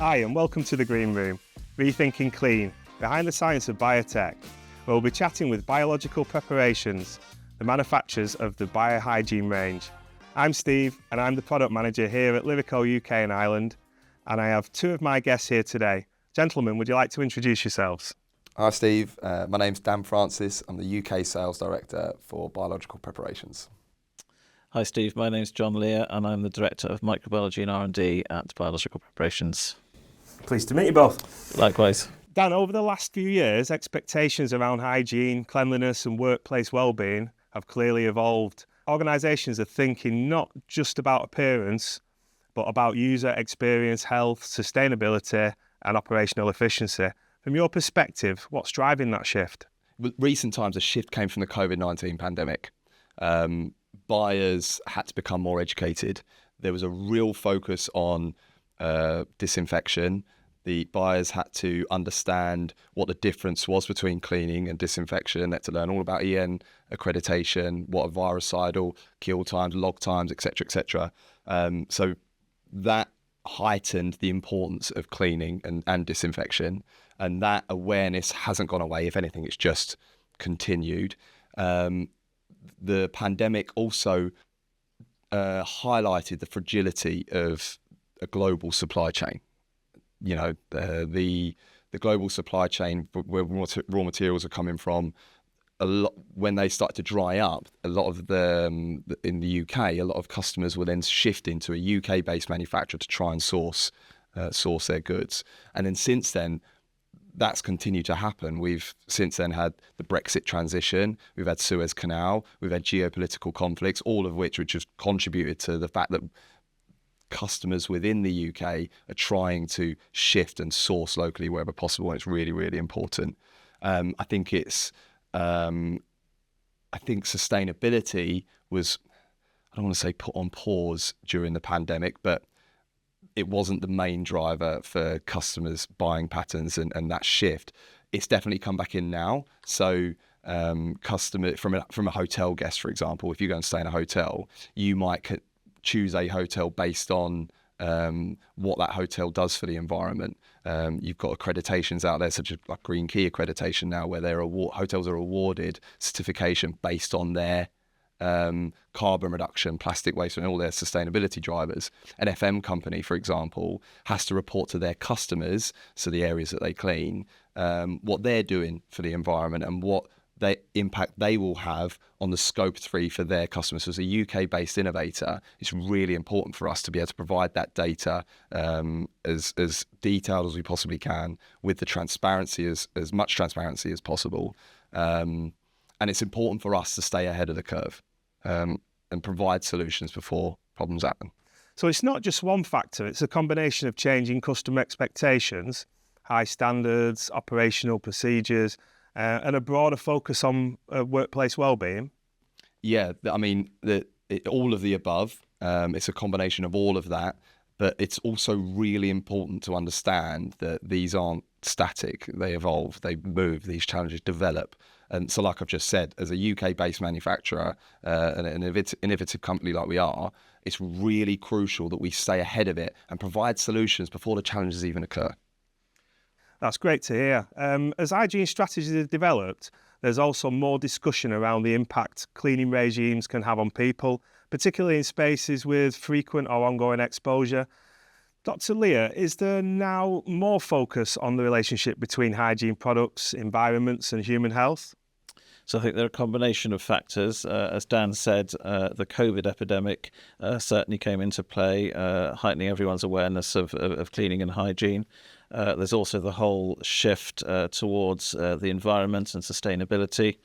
Hi and welcome to the Green Room, Rethinking Clean, behind the science of biotech, where we'll be chatting with biological preparations, the manufacturers of the Hygiene range. I'm Steve and I'm the product manager here at Lyreco UK and Ireland, and I have two of my guests here today. Gentlemen, would you like to introduce yourselves? Hi Steve, my name's Dan Francis. I'm the UK Sales Director for Biological Preparations. Hi Steve, my name's John Lear and I'm the Director of Microbiology and R&D at Biological Preparations. Pleased to meet you both. Likewise. Dan, over the last few years, expectations around hygiene, cleanliness and workplace well-being have clearly evolved. Organisations are thinking not just about appearance, but about user experience, health, sustainability and operational efficiency. From your perspective, what's driving that shift? Recent times, a shift came from the COVID-19 pandemic. Buyers had to become more educated. There was a real focus on disinfection. The buyers had to understand what the difference was between cleaning and disinfection. They had to learn all about EN accreditation, what are virucidal kill times, log times, etc., etc. So that heightened the importance of cleaning and disinfection, and that awareness hasn't gone away. If anything, it's just continued. The pandemic also highlighted the fragility of a global supply chain. You know, the global supply chain where raw materials are coming from, a lot when they start to dry up, a lot of in the UK, a lot of customers will then shift into a UK-based manufacturer to try and source their goods. And then since then, that's continued to happen. We've since then had the Brexit transition, we've had Suez Canal, we've had geopolitical conflicts, all of which have contributed to the fact that customers within the UK are trying to shift and source locally wherever possible, and it's really, really important. I think sustainability was, I don't want to say put on pause during the pandemic, but it wasn't the main driver for customers' buying patterns and that shift. It's definitely come back in now. So customer from a hotel guest, for example, if you go and stay in a hotel, you might choose a hotel based on what that hotel does for the environment. You've got accreditations out there, such as like Green Key accreditation now, where hotels are awarded certification based on their carbon reduction, plastic waste, and all their sustainability drivers. An FM company, for example, has to report to their customers, so the areas that they clean, what they're doing for the environment and what the impact they will have on the scope 3 for their customers. So as a UK-based innovator, it's really important for us to be able to provide that data as detailed as we possibly can, with the transparency, as much transparency as possible. And it's important for us to stay ahead of the curve and provide solutions before problems happen. So it's not just one factor, it's a combination of changing customer expectations, high standards, operational procedures, and a broader focus on workplace well-being. Yeah, I mean, all of the above. It's a combination of all of that, but it's also really important to understand that these aren't static. They evolve, they move, these challenges develop. And so like I've just said, as a UK-based manufacturer and an innovative company like we are, it's really crucial that we stay ahead of it and provide solutions before the challenges even occur. That's great to hear. As hygiene strategies are developed, there's also more discussion around the impact cleaning regimes can have on people, particularly in spaces with frequent or ongoing exposure. Dr. Lear, is there now more focus on the relationship between hygiene products, environments and human health? So I think there are a combination of factors. As Dan said, the COVID epidemic certainly came into play, heightening everyone's awareness of cleaning and hygiene. There's also the whole shift towards the environment and sustainability.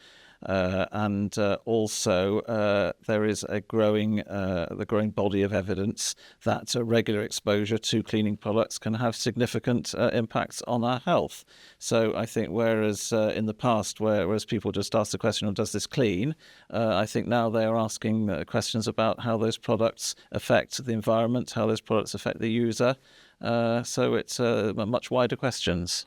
And also there is the growing body of evidence that regular exposure to cleaning products can have significant impacts on our health. So I think whereas in the past, whereas people just asked the question of does this clean, I think now they are asking questions about how those products affect the environment, how those products affect the user. So it's much wider questions.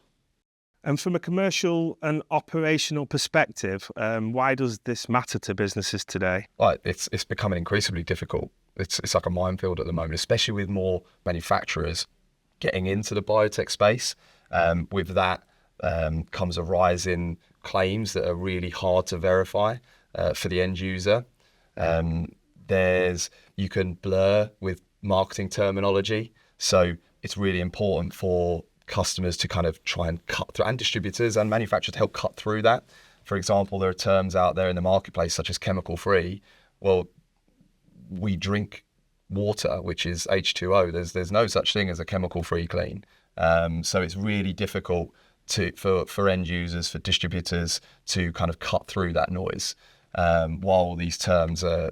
And from a commercial and operational perspective, why does this matter to businesses today? Right, it's becoming increasingly difficult. It's like a minefield at the moment, especially with more manufacturers getting into the biotech space. With that comes a rise in claims that are really hard to verify for the end user. You can blur with marketing terminology, so it's really important for customers to kind of try and cut through, and distributors and manufacturers to help cut through that. For example, there are terms out there in the marketplace such as chemical free. Well, we drink water, which is H2O. There's no such thing as a chemical free clean. So it's really difficult for end users, for distributors to kind of cut through that noise while these terms are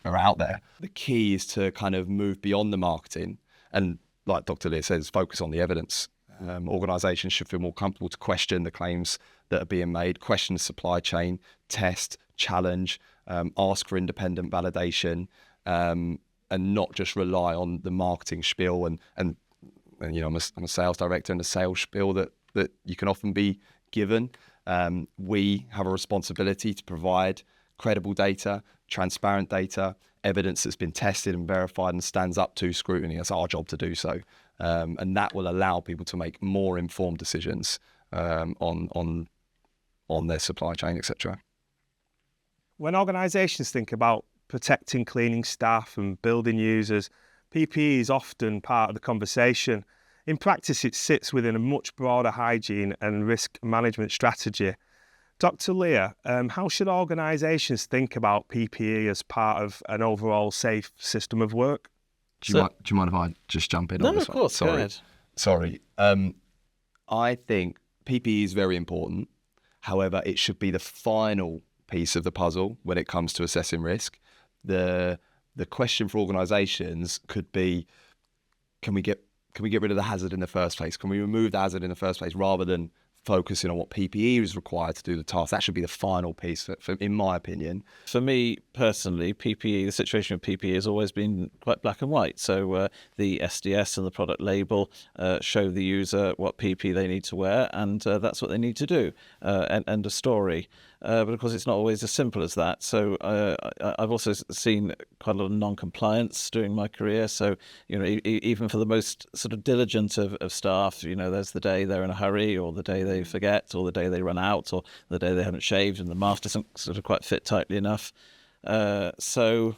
out there. The key is to kind of move beyond the marketing and, like Dr. Lear says, focus on the evidence. Organisations should feel more comfortable to question the claims that are being made, question the supply chain, test, challenge, ask for independent validation, and not just rely on the marketing spiel and you know, I'm a sales director, and the sales spiel that you can often be given. We have a responsibility to provide credible data, transparent data, evidence that's been tested and verified and stands up to scrutiny. It's our job to do so. And that will allow people to make more informed decisions on their supply chain, etc. When organisations think about protecting cleaning staff and building users, PPE is often part of the conversation. In practice, it sits within a much broader hygiene and risk management strategy. Dr. Lear, how should organisations think about PPE as part of an overall safe system of work? Do you mind if I just jump in on this one? No, of course, Sorry. go ahead. Sorry. I think PPE is very important. However, it should be the final piece of the puzzle when it comes to assessing risk. The question for organisations could be, can we get rid of the hazard in the first place? Can we remove the hazard in the first place rather than focusing on what PPE is required to do the task? That should be the final piece, in my opinion. For me personally, PPE, the situation with PPE has always been quite black and white. So the SDS and the product label show the user what PPE they need to wear, and that's what they need to do. End of story. But of course, it's not always as simple as that. So I've also seen quite a lot of non-compliance during my career. So, you know, even for the most sort of diligent of staff, you know, there's the day they're in a hurry, or the day they forget, or the day they run out, or the day they haven't shaved and the mask doesn't sort of quite fit tightly enough. So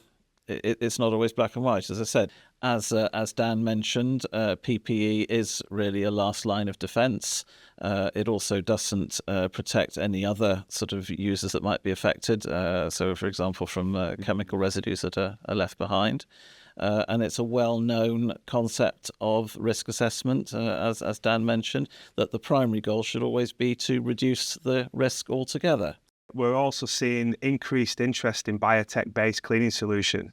it's not always black and white. As I said, as Dan mentioned, PPE is really a last line of defence. It also doesn't protect any other sort of users that might be affected. So, for example, from chemical residues that are left behind. And it's a well-known concept of risk assessment, as Dan mentioned, that the primary goal should always be to reduce the risk altogether. We're also seeing increased interest in biotech-based cleaning solutions.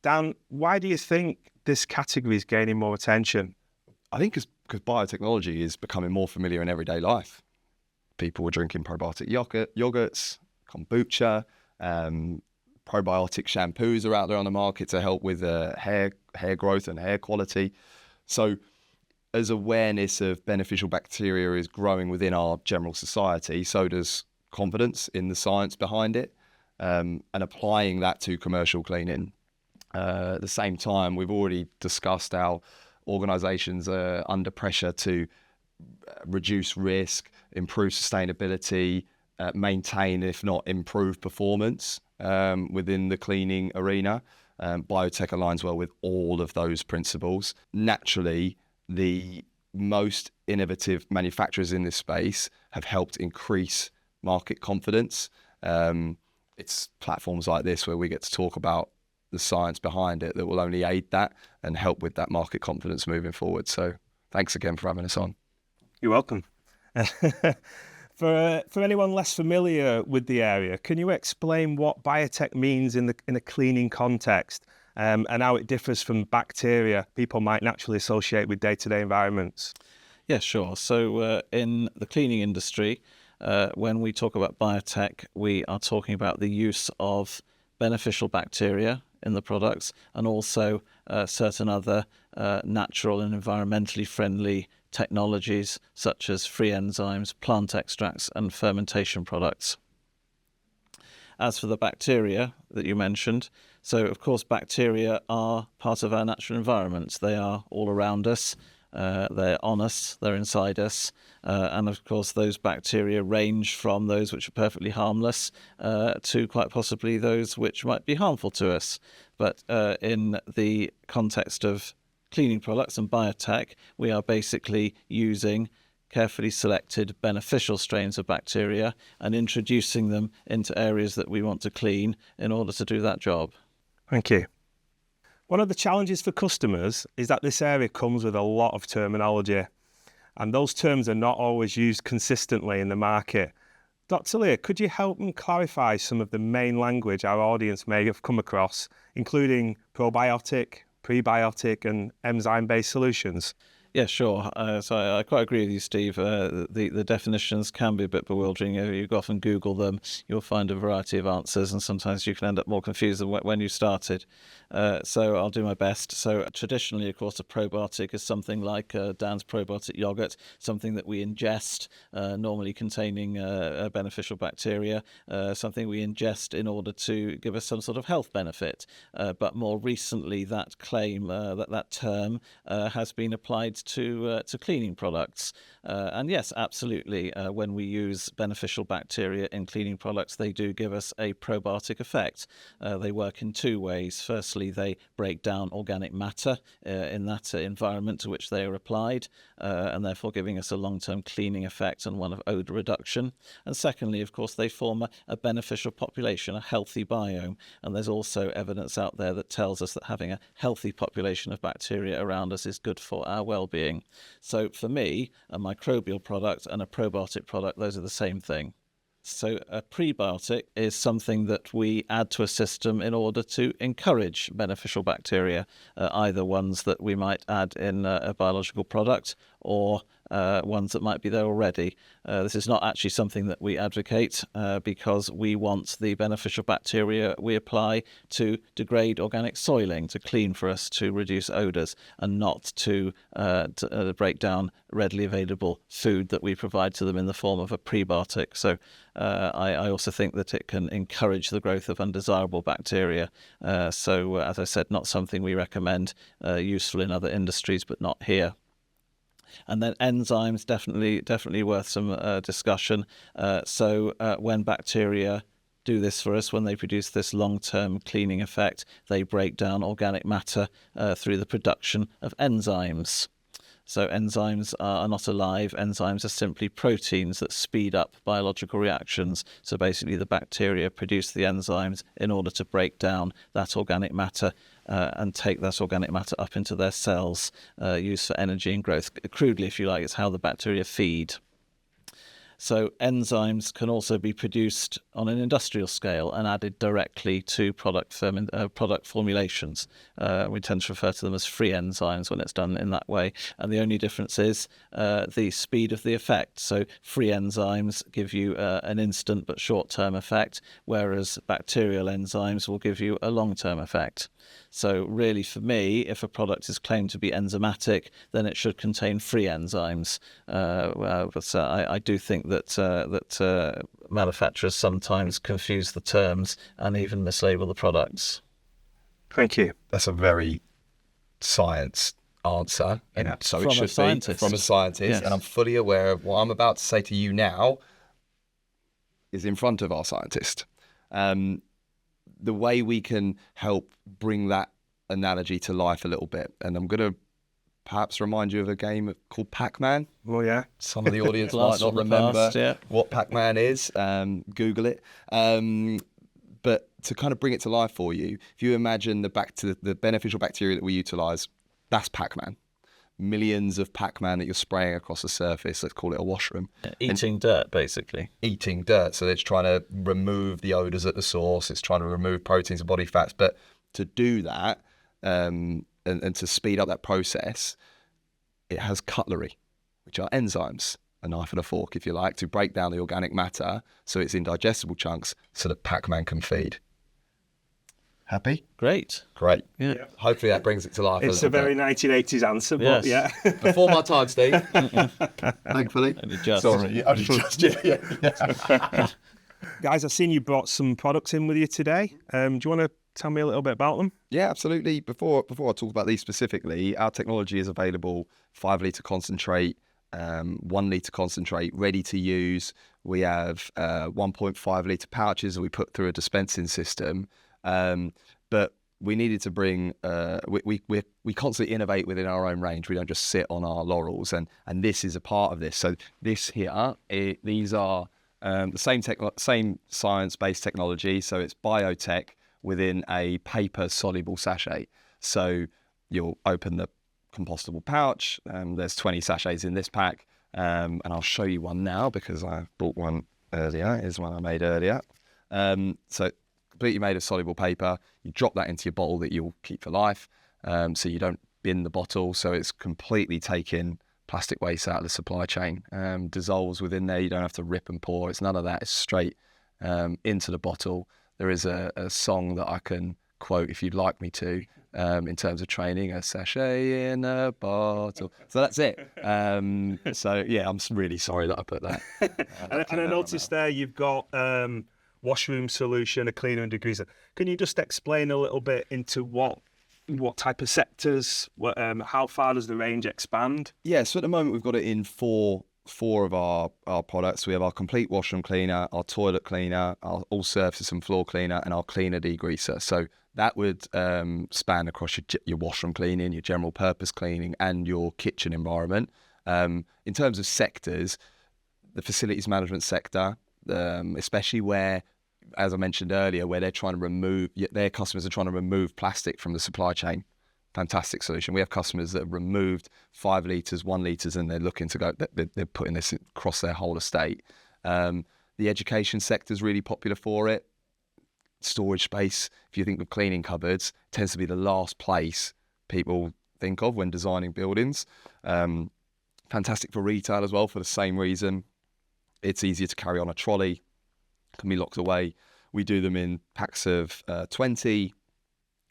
Dan, why do you think this category is gaining more attention? I think because biotechnology is becoming more familiar in everyday life. People were drinking probiotic yogurts, kombucha, probiotic shampoos are out there on the market to help with hair growth and hair quality. So as awareness of beneficial bacteria is growing within our general society, so does confidence in the science behind it, and applying that to commercial cleaning. At the same time, we've already discussed how organisations are under pressure to reduce risk, improve sustainability, maintain, if not improve performance within the cleaning arena. Biotech aligns well with all of those principles. Naturally, the most innovative manufacturers in this space have helped increase market confidence. It's platforms like this where we get to talk about the science behind it that will only aid that and help with that market confidence moving forward. So thanks again for having us on. You're welcome. For anyone less familiar with the area, can you explain what biotech means in a cleaning context, and how it differs from bacteria people might naturally associate with day-to-day environments? Yeah, sure. So in the cleaning industry, when we talk about biotech, we are talking about the use of beneficial bacteria in the products, and also certain other natural and environmentally friendly technologies such as free enzymes, plant extracts, and fermentation products. As for the bacteria that you mentioned, so of course bacteria are part of our natural environment. They are all around us. They're on us, they're inside us, and of course those bacteria range from those which are perfectly harmless to quite possibly those which might be harmful to us. But in the context of cleaning products and biotech, we are basically using carefully selected beneficial strains of bacteria and introducing them into areas that we want to clean in order to do that job. Thank you. One of the challenges for customers is that this area comes with a lot of terminology, and those terms are not always used consistently in the market. Dr. Lear, could you help and clarify some of the main language our audience may have come across, including probiotic, prebiotic and enzyme-based solutions? Yeah, sure. So I quite agree with you, Steve. The definitions can be a bit bewildering. You go off and Google them, you'll find a variety of answers, and sometimes you can end up more confused than when you started. So I'll do my best. So traditionally, of course, a probiotic is something like Dan's probiotic yogurt, something that we ingest, normally containing beneficial bacteria, something we ingest in order to give us some sort of health benefit. But more recently, that claim, that term, has been applied to cleaning products. And yes, absolutely, when we use beneficial bacteria in cleaning products, they do give us a probiotic effect. They work in two ways. Firstly, they break down organic matter in that environment to which they are applied, and therefore giving us a long-term cleaning effect and one of odour reduction. And secondly, of course, they form a beneficial population, a healthy biome. And there's also evidence out there that tells us that having a healthy population of bacteria around us is good for our well-being. So for me, a microbial product and a probiotic product, those are the same thing. So a prebiotic is something that we add to a system in order to encourage beneficial bacteria, either ones that we might add in a biological product or ones that might be there already. This is not actually something that we advocate because we want the beneficial bacteria we apply to degrade organic soiling, to clean for us, to reduce odours, and not to break down readily available food that we provide to them in the form of a prebiotic. So I also think that it can encourage the growth of undesirable bacteria. So as I said, not something we recommend, useful in other industries, but not here. And then enzymes, definitely worth some discussion. So when bacteria do this for us, when they produce this long-term cleaning effect, they break down organic matter through the production of enzymes. So enzymes are not alive. Enzymes are simply proteins that speed up biological reactions. So basically the bacteria produce the enzymes in order to break down that organic matter and take that organic matter up into their cells, used for energy and growth. Crudely, if you like, it's how the bacteria feed. So enzymes can also be produced on an industrial scale and added directly to product formulations. We tend to refer to them as free enzymes when it's done in that way. And the only difference is the speed of the effect. So free enzymes give you an instant but short-term effect, whereas bacterial enzymes will give you a long-term effect. So really, for me, if a product is claimed to be enzymatic, then it should contain free enzymes. But I do think that manufacturers sometimes confuse the terms and even mislabel the products. Thank you. That's a very science answer, and so From it should a scientist. be from a scientist. Yes. And I'm fully aware of what I'm about to say to you now is in front of our scientist. The way we can help bring that analogy to life a little bit, and I'm going to perhaps remind you of a game called Pac-Man. Oh, yeah. Some of the audience might Blast not from the remember past, yeah. what Pac-Man is. Google it. But to kind of bring it to life for you, if you imagine the beneficial bacteria that we utilise, that's Pac-Man. Millions of Pac-Man that you're spraying across the surface. Let's call it a washroom. Eating dirt, basically. Eating dirt. So it's trying to remove the odours at the source. It's trying to remove proteins and body fats. But to do that and to speed up that process, it has cutlery, which are enzymes, a knife and a fork, if you like, to break down the organic matter so it's in digestible chunks so that Pac-Man can feed. Happy? Great. Great. Yeah. Hopefully that brings it to life. It's a very 1980s answer, but Yes. yeah. Before my time, Steve. Thankfully. Only just. Sorry, only just. Yeah. Guys, I've seen you brought some products in with you today. Do you want to tell me a little bit about them? Yeah, absolutely. Before I talk about these specifically, our technology is available 5 litre concentrate, 1 litre concentrate, ready to use. We have 1.5 litre pouches that we put through a dispensing system. But we needed to bring, we constantly innovate within our own range. We don't just sit on our laurels, and this is a part of this. So this here, these are the same science-based technology. So it's biotech within a paper soluble sachet. So you'll open the compostable pouch. There's 20 sachets in this pack, and I'll show you one now because I bought one earlier. Here's one I made earlier. So completely made of soluble paper. You drop that into your bottle that you'll keep for life. So you don't bin the bottle. So it's completely taking plastic waste out of the supply chain. Dissolves within there. You don't have to rip and pour. It's none of that. It's straight into the bottle. There is a song that I can quote if you'd like me to, in terms of training, a sachet in a bottle. So that's it. So yeah, I'm really sorry that I put that. And I noticed there you've got washroom solution, a cleaner and degreaser. Can you just explain a little bit into what type of sectors, how far does the range expand? Yeah, so at the moment we've got it in four of our products. We have our complete washroom cleaner, our toilet cleaner, our all surface and floor cleaner, and our cleaner degreaser. So that would span across your washroom cleaning, your general purpose cleaning, and your kitchen environment. In terms of sectors, the facilities management sector, especially where, as I mentioned earlier, where their customers are trying to remove plastic from the supply chain. Fantastic solution. We have customers that have removed 5 litres, 1 litres, and they're looking to go, they're putting this across their whole estate. The education sector is really popular for it. Storage space, if you think of cleaning cupboards, tends to be the last place people think of when designing buildings. Fantastic for retail as well for the same reason. It's easier to carry on a trolley, can be locked away. We do them in packs of 20.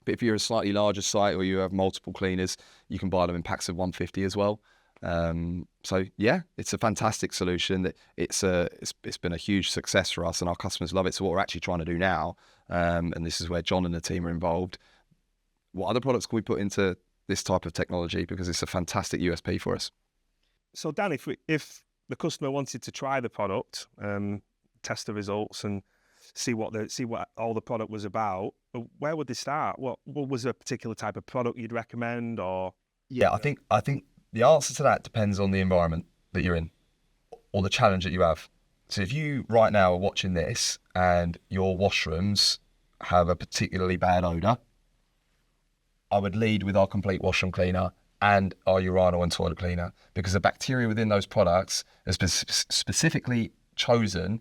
But if you're a slightly larger site or you have multiple cleaners, you can buy them in packs of 150 as well. So yeah, it's a fantastic solution. That it's been a huge success for us, and our customers love it. So what we're actually trying to do now, and this is where John and the team are involved. What other products can we put into this type of technology, because it's a fantastic USP for us? So Dan, if the customer wanted to try the product, test the results, and see what all the product was about, where would they start? What was a particular type of product you'd recommend? Or yeah, I think the answer to that depends on the environment that you're in or the challenge that you have. So if you right now are watching this and your washrooms have a particularly bad odour, I would lead with our complete washroom cleaner and our urinal and toilet cleaner, because the bacteria within those products has been specifically chosen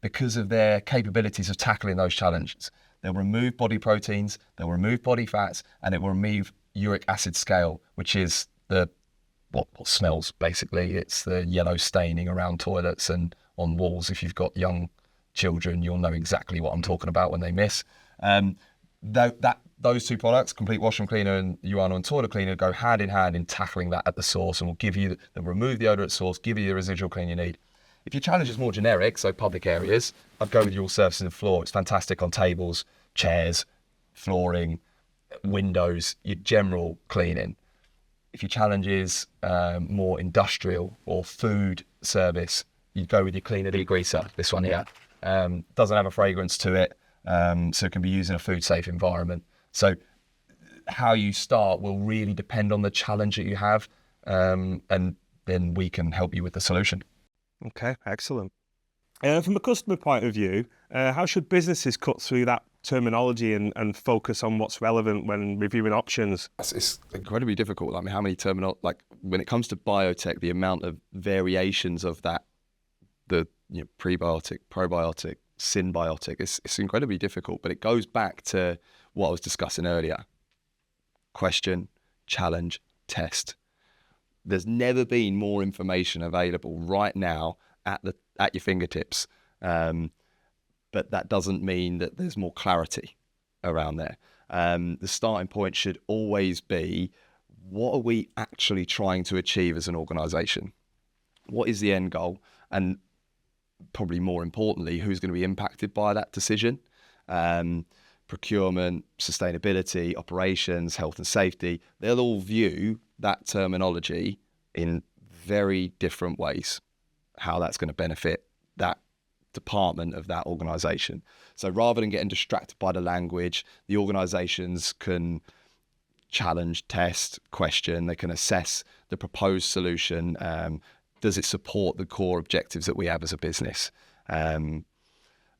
because of their capabilities of tackling those challenges. They'll remove body proteins, they'll remove body fats, and it will remove uric acid scale, which is what smells, basically. It's the yellow staining around toilets and on walls. If you've got young children, you'll know exactly what I'm talking about when they miss. Those two products, complete washroom cleaner and urinal and toilet cleaner, go hand in hand in tackling that at the source, and they'll remove the odour at source, give you the residual clean you need. If your challenge is more generic, so public areas, I'd go with your surface and floor. It's fantastic on tables, chairs, flooring, windows, your general cleaning. If your challenge is more industrial or food service, you'd go with your cleaner degreaser, this one here. Doesn't have a fragrance to it, so it can be used in a food safe environment. So how you start will really depend on the challenge that you have, and then we can help you with the solution. Okay, excellent. From a customer point of view, how should businesses cut through that terminology and focus on what's relevant when reviewing options? It's incredibly difficult. I mean, how many when it comes to biotech, the amount of variations of that, prebiotic, probiotic, symbiotic, it's incredibly difficult. But it goes back to what I was discussing earlier. Question, challenge, test. There's never been more information available right now at your fingertips. But that doesn't mean that there's more clarity around there. The starting point should always be, what are we actually trying to achieve as an organisation? What is the end goal? And probably more importantly, who's going to be impacted by that decision? procurement, sustainability, operations, health and safety, they'll all view that terminology in very different ways, how that's going to benefit that department of that organisation. So rather than getting distracted by the language, the organisations can challenge, test, question, they can assess the proposed solution. Does it support the core objectives that we have as a business?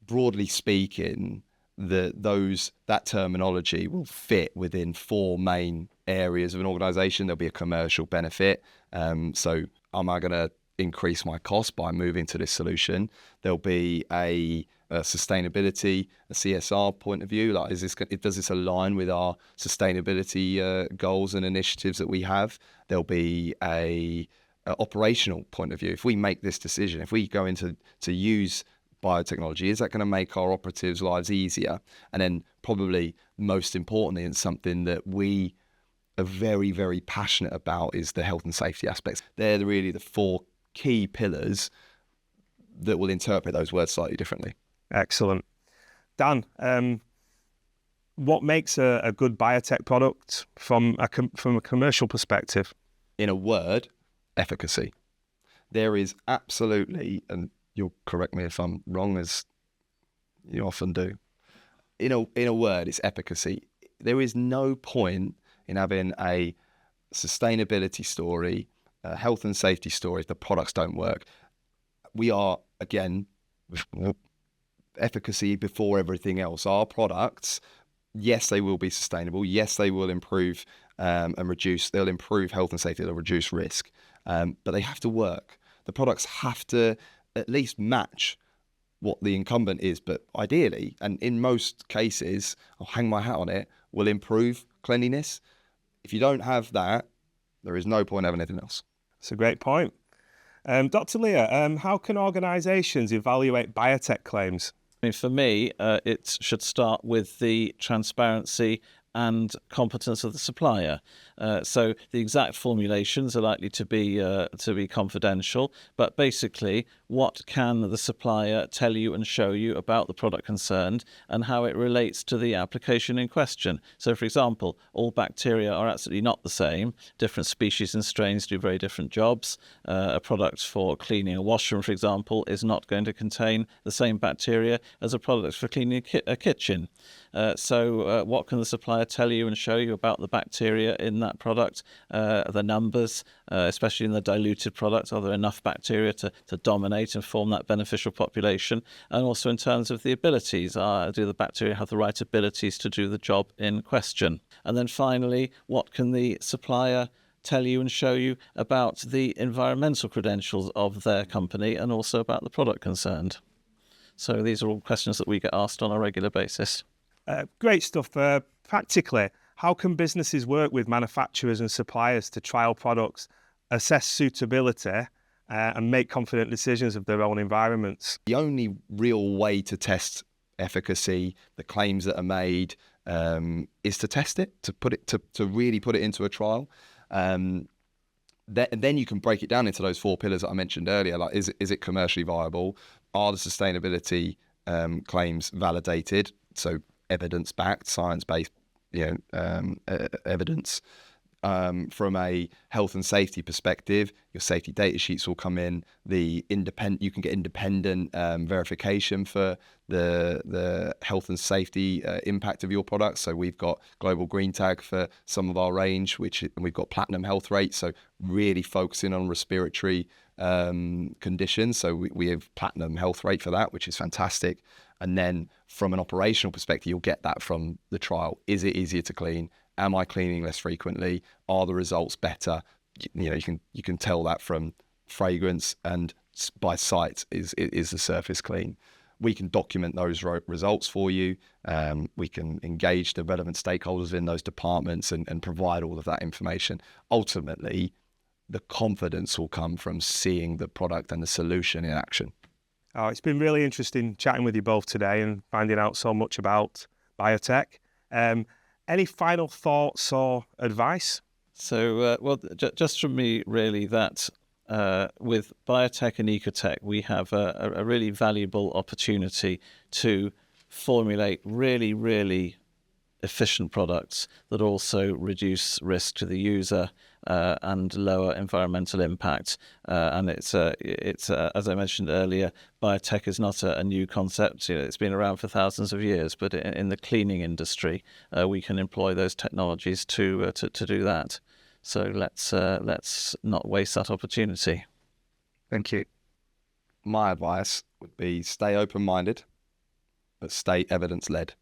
Broadly speaking, that terminology will fit within 4 main areas of an organisation. There'll be a commercial benefit. So am I going to increase my cost by moving to this solution? There'll be a sustainability, a CSR point of view. Like, does this align with our sustainability goals and initiatives that we have? There'll be a operational point of view. If we make this decision, if we go into to use biotechnology, is that going to make our operatives' lives easier? And then probably most importantly, and something that we are very, very passionate about, is the health and safety aspects. They're really the 4 key pillars that will interpret those words slightly differently. Excellent. Dan, what makes a good biotech product from a commercial perspective? In a word, efficacy. There is absolutely, and you'll correct me if I'm wrong, as you often do, in a word, it's efficacy. There is no point in having a sustainability story, a health and safety story, if the products don't work. We are, again, efficacy before everything else. Our products, yes, they will be sustainable. Yes, they will improve and reduce. They'll improve health and safety. They'll reduce risk, but they have to work. The products have to at least match what the incumbent is, but ideally, and in most cases, I'll hang my hat on it, will improve cleanliness. If you don't have that, there is no point having anything else. That's a great point. Dr. Leah, how can organisations evaluate biotech claims? I mean, for me, it should start with the transparency and competence of the supplier. So the exact formulations are likely to be confidential, but basically, what can the supplier tell you and show you about the product concerned and how it relates to the application in question? So, for example, all bacteria are absolutely not the same. Different species and strains do very different jobs. A product for cleaning a washroom, for example, is not going to contain the same bacteria as a product for cleaning a kitchen. So what can the supplier tell you and show you about the bacteria in that product, the numbers, especially in the diluted product? Are there enough bacteria to dominate and form that beneficial population? And also in terms of the abilities, do the bacteria have the right abilities to do the job in question? And then finally, what can the supplier tell you and show you about the environmental credentials of their company and also about the product concerned? So these are all questions that we get asked on a regular basis. Great stuff. Practically, how can businesses work with manufacturers and suppliers to trial products, assess suitability, and make confident decisions of their own environments? The only real way to test efficacy, the claims that are made, is to test it, to really put it into a trial. Then you can break it down into those 4 pillars that I mentioned earlier. Like, is it commercially viable? Are the sustainability claims validated? So evidence-backed, science-based, evidence. From a health and safety perspective, your safety data sheets will come in. You can get independent verification for the health and safety impact of your products. So we've got Global Green Tag for some of our range, we've got Platinum Health Rate. So really focusing on respiratory conditions. So we have Platinum Health Rate for that, which is fantastic. And then from an operational perspective, you'll get that from the trial. Is it easier to clean? Am I cleaning less frequently? Are the results better? You can tell that from fragrance, and by sight is the surface clean. We can document those results for you. We can engage the relevant stakeholders in those departments and provide all of that information. Ultimately, the confidence will come from seeing the product and the solution in action. Oh, it's been really interesting chatting with you both today and finding out so much about biotech. Any final thoughts or advice? So, just from me, really, that with biotech and ecotech, we have a really valuable opportunity to formulate really, really efficient products that also reduce risk to the user and lower environmental impact. And it's as I mentioned earlier, biotech is not a new concept. It's been around for thousands of years, but in the cleaning industry, we can employ those technologies to do that. So let's not waste that opportunity. Thank you. My advice would be stay open-minded, but stay evidence-led.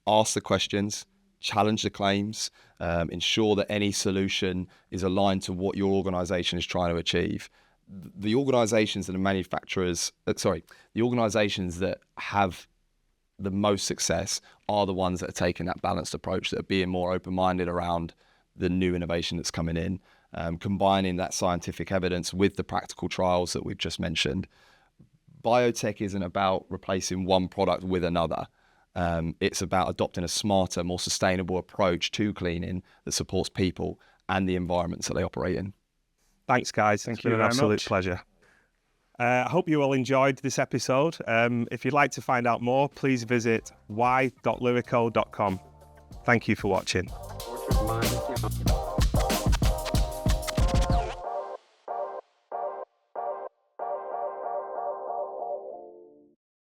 Ask the questions, challenge the claims, ensure that any solution is aligned to what your organisation is trying to achieve. The organisations and the manufacturers, the organisations that have the most success are the ones that are taking that balanced approach, that are being more open-minded around the new innovation that's coming in, combining that scientific evidence with the practical trials that we've just mentioned. Biotech isn't about replacing one product with another. It's about adopting a smarter, more sustainable approach to cleaning that supports people and the environments that they operate in. Thanks, guys. Thank It's been you an very absolute much. pleasure. I hope you all enjoyed this episode. If you'd like to find out more, please visit y.lyreco.com. Thank you for watching.